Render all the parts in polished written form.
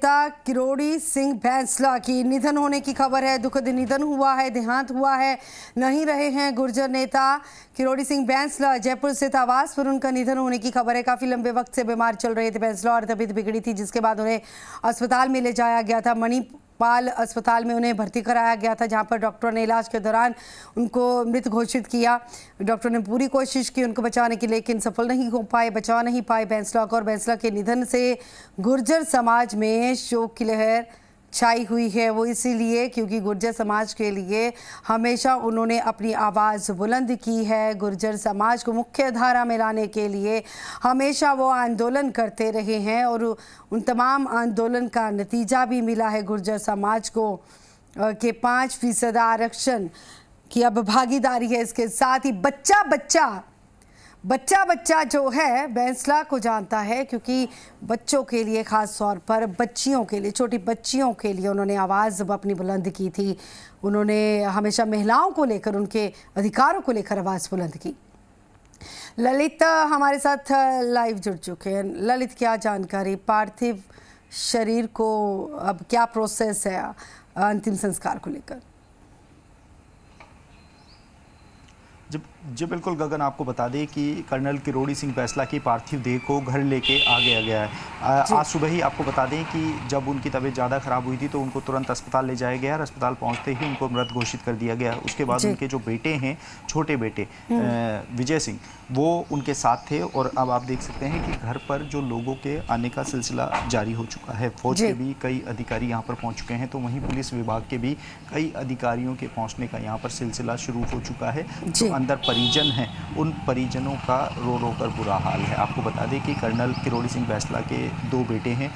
नेता किरोड़ी सिंह बैंसला की निधन होने की खबर है। दुखद निधन हुआ है, देहांत हुआ है। नहीं रहे हैं गुर्जर नेता किरोड़ी सिंह बैंसला। जयपुर स्थित आवास पर उनका निधन होने की खबर है। काफी लंबे वक्त से बीमार चल रहे थे बैंसला और तबीयत बिगड़ी थी, जिसके बाद उन्हें अस्पताल में ले जाया गया था। मणिपाल अस्पताल में उन्हें भर्ती कराया गया था, जहां पर डॉक्टर ने इलाज के दौरान उनको मृत घोषित किया। डॉक्टर ने पूरी कोशिश की उनको बचाने की, लेकिन सफल नहीं हो पाए, बचा नहीं पाए बैंसला को। और बैंसला के निधन से गुर्जर समाज में शोक की लहर छाई हुई है। वो इसीलिए क्योंकि गुर्जर समाज के लिए हमेशा उन्होंने अपनी आवाज़ बुलंद की है। गुर्जर समाज को मुख्य धारा में लाने के लिए हमेशा वो आंदोलन करते रहे हैं और उन तमाम आंदोलन का नतीजा भी मिला है गुर्जर समाज को के 5% आरक्षण की अब भागीदारी है। इसके साथ ही बच्चा बच्चा जो है बैंसला को जानता है, क्योंकि बच्चों के लिए, ख़ास तौर पर बच्चियों के लिए, छोटी बच्चियों के लिए उन्होंने आवाज़ अपनी बुलंद की थी। उन्होंने हमेशा महिलाओं को लेकर, उनके अधिकारों को लेकर आवाज़ बुलंद की। ललित हमारे साथ लाइव जुड़ चुके हैं। ललित, क्या जानकारी, पार्थिव शरीर को अब क्या प्रोसेस है अंतिम संस्कार को लेकर? जी बिल्कुल गगन, आपको बता दें कि कर्नल किरोड़ी सिंह बैंसला की पार्थिव देह को घर लेके आ गया है। आज सुबह ही आपको बता दें कि जब उनकी तबीयत ज़्यादा खराब हुई थी तो उनको तुरंत अस्पताल ले जाया गया और अस्पताल पहुंचते ही उनको मृत घोषित कर दिया गया। उसके बाद उनके जो बेटे हैं, छोटे बेटे विजय सिंह, वो उनके साथ थे। और अब आप देख सकते हैं कि घर पर जो लोगों के आने का सिलसिला जारी हो चुका है। फौज के भी कई अधिकारी यहाँ पर पहुँच चुके हैं, तो वहीं पुलिस विभाग के भी कई अधिकारियों के पहुँचने का यहाँ पर सिलसिला शुरू हो चुका है। जो अंदर परिजन हैं, उन परिजनों का रो रो कर बुरा हाल है। आपको बता दें कि कर्नल किरोड़ी सिंह बैंसला के 2 बेटे हैं,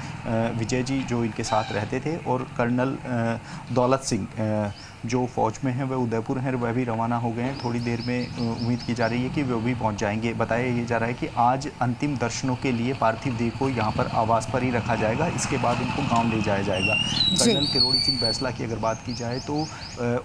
विजय जी जो इनके साथ रहते थे, और कर्नल दौलत सिंह जो फौज में हैं, वह उदयपुर हैं, वह भी रवाना हो गए हैं। थोड़ी देर में उम्मीद की जा रही है कि वे भी पहुंच जाएंगे। बताया ये जा रहा है कि आज अंतिम दर्शनों के लिए पार्थिव देह को यहाँ पर आवास पर ही रखा जाएगा। इसके बाद उनको गांव ले जाया जाएगा। कर्नल किरोड़ी सिंह बैंसला की अगर बात की जाए तो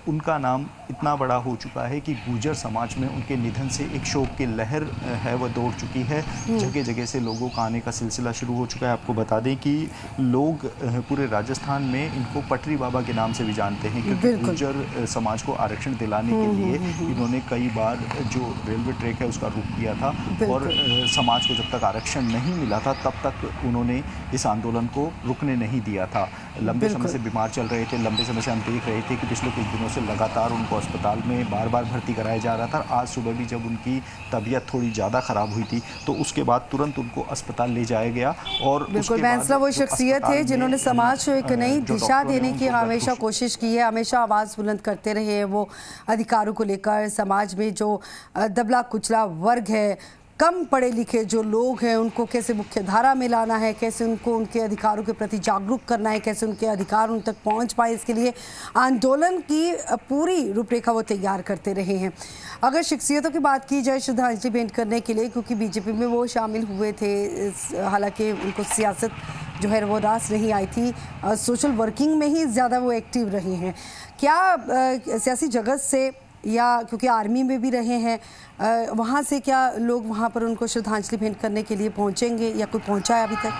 उनका नाम इतना बड़ा हो चुका है कि गुर्जर समाज में उनके निधन से एक शोक की लहर है वह दौड़ चुकी है। जगह जगह से लोगों का आने का सिलसिला शुरू हो चुका है। आपको बता दें कि लोग पूरे राजस्थान में इनको पटरी बाबा के नाम से भी जानते हैं, क्योंकि गुर्जर समाज को आरक्षण दिलाने के लिए इन्होंने कई बार जो रेलवे ट्रैक है उसका रुख किया था। और समाज को जब तक आरक्षण नहीं मिला था तब तक उन्होंने इस आंदोलन को रुकने नहीं दिया था। लंबे समय से बीमार चल रहे थे। लंबे समय से हम देख रहे थे कि पिछले कुछ दिनों से लगातार उनको अस्पताल में बार बार भर्ती कराया जा रहा था। आज सुबह भी जब उनकी तबीयत थोड़ी ज़्यादा ख़राब हुई थी तो उसके बाद तुरंत उनको अस्पताल ले जाया गया। और बिल्कुल, बैंसला वो शख्सियत है जिन्होंने समाज को एक नई दिशा देने की हमेशा कोशिश की है, हमेशा आवाज़ बुलंद करते रहे हैं। वो अधिकारों को लेकर, समाज में जो दबला कुचला वर्ग है, कम पढ़े लिखे जो लोग हैं, उनको कैसे मुख्य धारा में लाना है, कैसे उनको उनके अधिकारों के प्रति जागरूक करना है, कैसे उनके अधिकार उन तक पहुंच पाए, इसके लिए आंदोलन की पूरी रूपरेखा वो तैयार करते रहे हैं। अगर शख्सियतों की बात की जाए श्रद्धांजलि भेंट करने के लिए, क्योंकि बीजेपी में वो शामिल हुए थे, हालांकि उनको सियासत जो है वो रास नहीं आई थी, सोशल वर्किंग में ही ज़्यादा वो एक्टिव रहे हैं। क्या सियासी जगत से, या क्योंकि आर्मी में भी रहे हैं, वहाँ से क्या लोग वहाँ पर उनको श्रद्धांजलि भेंट करने के लिए पहुँचेंगे, या कोई पहुँचा है अभी तक?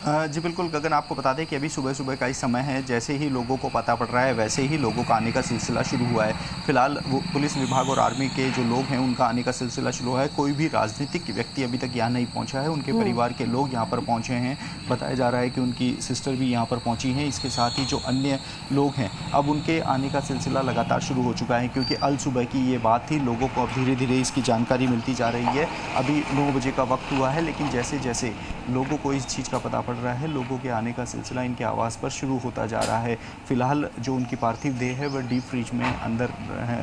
जी बिल्कुल गगन, आपको बता दें कि अभी सुबह सुबह का ही समय है। जैसे ही लोगों को पता पड़ रहा है वैसे ही लोगों का आने का सिलसिला शुरू हुआ है। फिलहाल वो पुलिस विभाग और आर्मी के जो लोग हैं उनका आने का सिलसिला शुरू हुआ है। कोई भी राजनीतिक व्यक्ति अभी तक यहाँ नहीं पहुँचा है। उनके परिवार के लोग यहाँ पर पहुँचे हैं। बताया जा रहा है कि उनकी सिस्टर भी यहाँ पर पहुँची हैं। इसके साथ ही जो अन्य लोग हैं, अब उनके आने का सिलसिला लगातार शुरू हो चुका है, क्योंकि अल सुबह की ये बात थी। लोगों को अब धीरे धीरे इसकी जानकारी मिलती जा रही है। अभी 9 बजे का वक्त हुआ है, लेकिन जैसे जैसे लोगों को इस चीज़ का पता पड़ रहा है, लोगों के आने का सिलसिला इनके आवास पर शुरू होता जा रहा है। फिलहाल जो उनकी पार्थिव देह है वह डीप फ्रीज में अंदर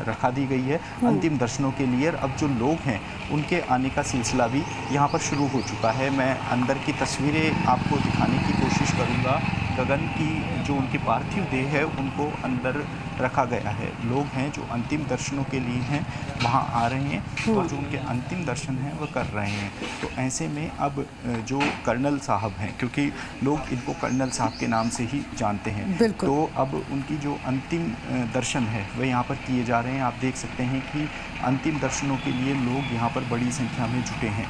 रखा दी गई है अंतिम दर्शनों के लिए। अब जो लोग हैं उनके आने का सिलसिला भी यहाँ पर शुरू हो चुका है। मैं अंदर की तस्वीरें आपको दिखाने की कोशिश करूँगा। गगन की जो उनकी पार्थिव देह है उनको अंदर रखा गया है। लोग हैं जो अंतिम दर्शनों के लिए हैं वहाँ आ रहे हैं और जो उनके अंतिम दर्शन हैं वो कर रहे हैं। तो ऐसे में अब जो कर्नल साहब हैं, क्योंकि लोग इनको कर्नल साहब के नाम से ही जानते हैं, तो अब उनकी जो अंतिम दर्शन है वह यहाँ पर किए जा रहे हैं। आप देख सकते हैं कि अंतिम दर्शनों के लिए लोग यहाँ पर बड़ी संख्या में जुटे हैं।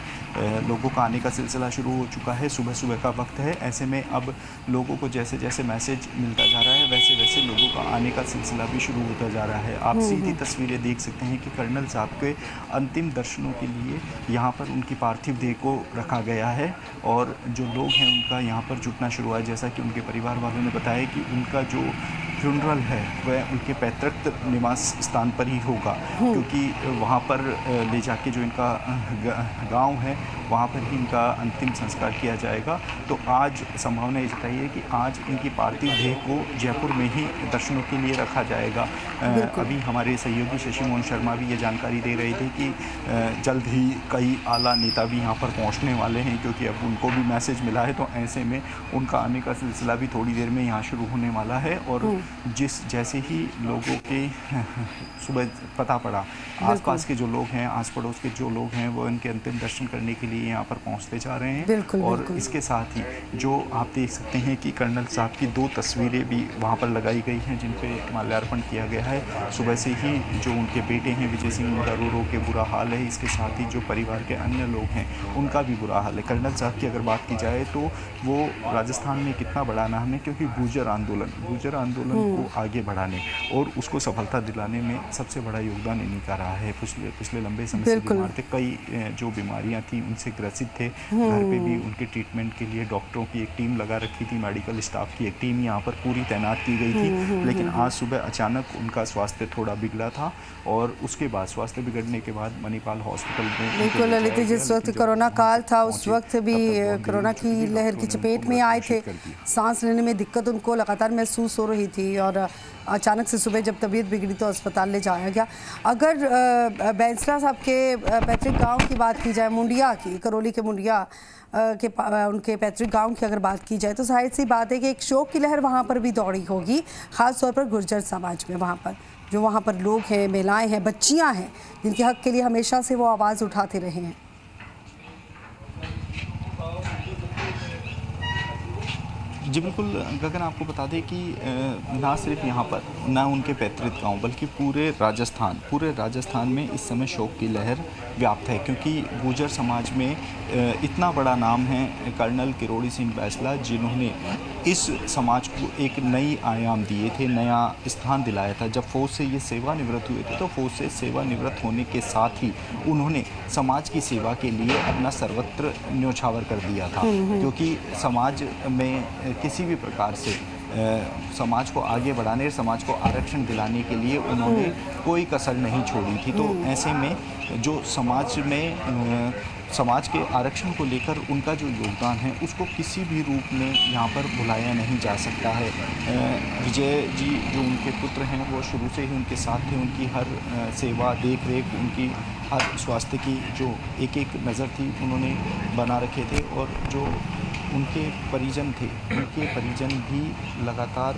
लोगों का आने का सिलसिला शुरू हो चुका है। सुबह सुबह का वक्त है, ऐसे में अब लोगों को जैसे जैसे मैसेज मिलता जा रहा है वैसे वैसे लोगों का आने का सिलसिला भी शुरू होता जा रहा है। आप सीधी तस्वीरें देख सकते हैं कि कर्नल साहब के अंतिम दर्शनों के लिए यहाँ पर उनकी पार्थिव देह को रखा गया है और जो लोग हैं उनका यहाँ पर जुटना शुरू हुआ है। जैसा कि उनके परिवार वालों ने बताया कि उनका जो फ्यूनरल है वह उनके पैतृक निवास स्थान पर ही होगा, क्योंकि वहाँ पर ले जाके जो इनका गांव है वहाँ पर ही इनका अंतिम संस्कार किया जाएगा। तो आज संभावना ये जताई है कि आज इनकी पार्थिव देह को जयपुर में ही दर्शनों के लिए रखा जाएगा। अभी हमारे सहयोगी शशि मोहन शर्मा भी ये जानकारी दे रहे थे कि जल्द ही कई आला नेता भी यहाँ पर पहुँचने वाले हैं, क्योंकि अब उनको भी मैसेज मिला है। तो ऐसे में उनका आने का सिलसिला भी थोड़ी देर में यहाँ शुरू होने वाला है और जैसे ही लोगों के सुबह पता पड़ा, आसपास के जो लोग हैं, आस पड़ोस के जो लोग हैं वो इनके अंतिम दर्शन करने के लिए यहाँ पर पहुँचते जा रहे हैं। और इसके साथ ही जो आप देख सकते हैं कि कर्नल साहब की 2 तस्वीरें भी वहाँ पर लगाई गई हैं जिन पे माल्यार्पण किया गया है। सुबह से ही जो उनके बेटे हैं विजय सिंह, उनका रो रो के बुरा हाल है। इसके साथ ही जो परिवार के अन्य लोग हैं उनका भी बुरा हाल है। कर्नल साहब की अगर बात की जाए तो वो राजस्थान में कितना बड़ा नाम है, क्योंकि गुर्जर आंदोलन को आगे बढ़ाने और उसको सफलता दिलाने में सबसे बड़ा योगदान इन्हीं का रहा है। पिछले लंबे समय से बीमार थे, कई जो बीमारियां थी उनसे ग्रसित थे। घर पे भी उनके ट्रीटमेंट के लिए डॉक्टरों की एक टीम लगा रखी थी, मेडिकल स्टाफ की एक टीम यहाँ पर पूरी तैनात की गई थी। लेकिन आज सुबह अचानक उनका स्वास्थ्य थोड़ा बिगड़ा था और उसके बाद स्वास्थ्य बिगड़ने के बाद मणिपाल हॉस्पिटल में बिल्कुल ललित, जिस वक्त कोरोना काल था उस वक्त भी कोरोना की लहर की चपेट में आए थे, सांस लेने में दिक्कत उनको लगातार महसूस हो रही थी और अचानक से सुबह जब तबीयत बिगड़ी तो अस्पताल ले जाया गया। अगर बैंसला साहब के पैतृक गांव की बात की जाए, मुंडिया की, करौली के मुंडिया के उनके पैतृक गांव की अगर बात की जाए तो जाहिर सी बात है कि एक शोक की लहर वहां पर भी दौड़ी होगी, ख़ास तौर पर गुर्जर समाज में। वहां पर जो वहां पर लोग हैं, महिलाएं हैं, बच्चियां हैं, जिनके हक के लिए हमेशा से वो आवाज़ उठाते रहे हैं। जी बिल्कुल गगन, आपको बता दें कि ना सिर्फ यहाँ पर ना उनके पैतृक गांव बल्कि पूरे राजस्थान में इस समय शोक की लहर व्याप्त है, क्योंकि गुर्जर समाज में इतना बड़ा नाम है कर्नल किरोड़ी सिंह बैंसला, जिन्होंने इस समाज को एक नई आयाम दिए थे, नया स्थान दिलाया था। जब फौज से ये सेवानिवृत्त हुए थे तो फौज से सेवानिवृत्त होने के साथ ही उन्होंने समाज की सेवा के लिए अपना सर्वत्र न्योछावर कर दिया था, क्योंकि समाज में किसी भी प्रकार से समाज को आगे बढ़ाने, समाज को आरक्षण दिलाने के लिए उन्होंने कोई कसर नहीं छोड़ी थी। तो ऐसे में जो समाज के आरक्षण को लेकर उनका जो योगदान है उसको किसी भी रूप में यहाँ पर भुलाया नहीं जा सकता है। विजय जी जो उनके पुत्र हैं वो शुरू से ही उनके साथ थे, उनकी हर सेवा देख रेख, उनकी हर स्वास्थ्य की जो एक एक नज़र थी उन्होंने बना रखे थे। और जो उनके परिजन थे, उनके परिजन भी लगातार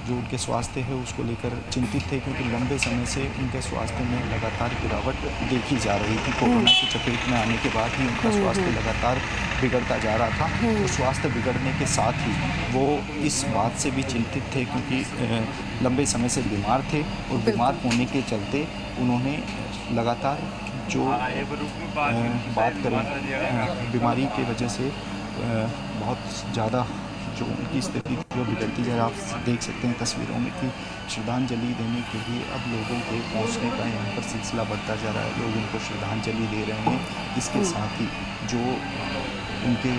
जो उनके स्वास्थ्य है उसको लेकर चिंतित थे, क्योंकि लंबे समय से उनके स्वास्थ्य में लगातार गिरावट देखी जा रही थी। कोरोना की चपेट में आने के बाद ही उनका स्वास्थ्य लगातार बिगड़ता जा रहा था। तो स्वास्थ्य बिगड़ने के साथ ही वो इस बात से भी चिंतित थे, क्योंकि लंबे समय से बीमार थे और बीमार होने के चलते उन्होंने लगातार जो बात करें बीमारी की वजह से बहुत ज़्यादा जो उनकी स्थिति जो बिगड़ती है, आप देख सकते हैं तस्वीरों में कि श्रद्धांजलि देने के लिए अब लोगों के पहुंचने का यहाँ पर सिलसिला बढ़ता जा रहा है। लोग उनको श्रद्धांजलि दे रहे हैं। इसके साथ ही जो उनके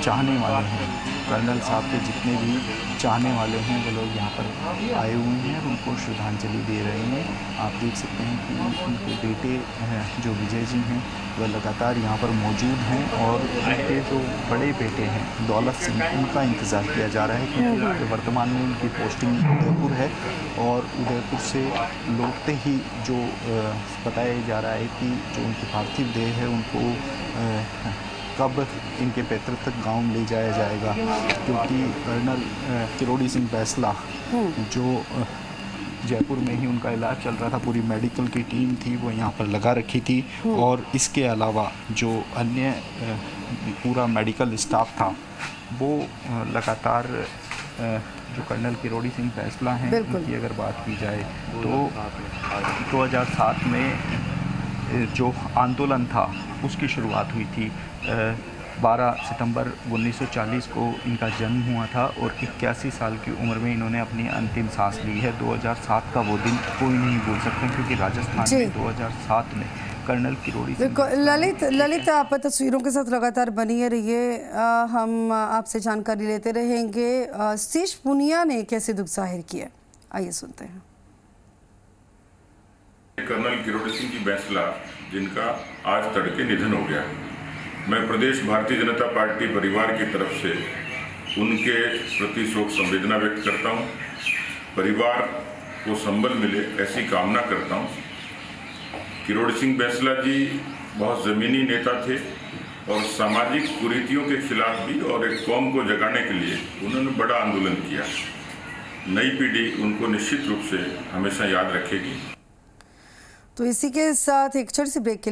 चाहने वाले हैं, कर्नल साहब के जितने भी चाहने वाले हैं वो लोग यहाँ पर आए हुए हैं और उनको श्रद्धांजलि दे रहे हैं। आप देख सकते हैं कि उनके बेटे जो विजय जी हैं वह लगातार यहाँ पर मौजूद हैं और उनके जो बड़े बेटे हैं दौलत सिंह, उनका इंतज़ार किया जा रहा है, क्योंकि वर्तमान में उनकी पोस्टिंग उदयपुर है और उदयपुर से लौटते ही जो बताया जा रहा है कि जो उनकी पार्थिव देह है उनको कब इनके पैतृक गांव ले जाया जाएगा, क्योंकि कर्नल किरोड़ी सिंह बैंसला जो जयपुर में ही उनका इलाज चल रहा था, पूरी मेडिकल की टीम थी वो यहाँ पर लगा रखी थी और इसके अलावा जो अन्य पूरा मेडिकल स्टाफ था वो लगातार जो कर्नल किरोड़ी सिंह बैंसला हैं उनकी अगर बात की जाए तो 2007 में जो आंदोलन था उसकी शुरुआत हुई थी। 12 सितंबर 1940 को इनका जन्म हुआ था और 81 साल की उम्र में इन्होंने अपनी अंतिम सांस ली है। 2007 का वो दिन कोई नहीं भूल सकता, क्योंकि राजस्थान में 2007 में कर्नल किरोड़ी सिंह। ललित आप तस्वीरों के साथ लगातार बनी रहिए, हम आपसे जानकारी लेते रहेंगे। सतीश पुनिया ने कैसे दुख जाहिर किया, आइए सुनते हैं। कर्नल किरोड़ी सिंह जी बैंसला, जिनका आज तड़के निधन हो गया, मैं प्रदेश भारतीय जनता पार्टी परिवार की तरफ से उनके प्रति शोक संवेदना व्यक्त करता हूं। परिवार को संबल मिले ऐसी कामना करता हूं। किरोड़ी सिंह बैंसला जी बहुत ज़मीनी नेता थे और सामाजिक कुरीतियों के खिलाफ भी और एक कौम को जगाने के लिए उन्होंने बड़ा आंदोलन किया। नई पीढ़ी उनको निश्चित रूप से हमेशा याद रखेगी। तो इसी के साथ एक छोटी सी ब्रेक के लिए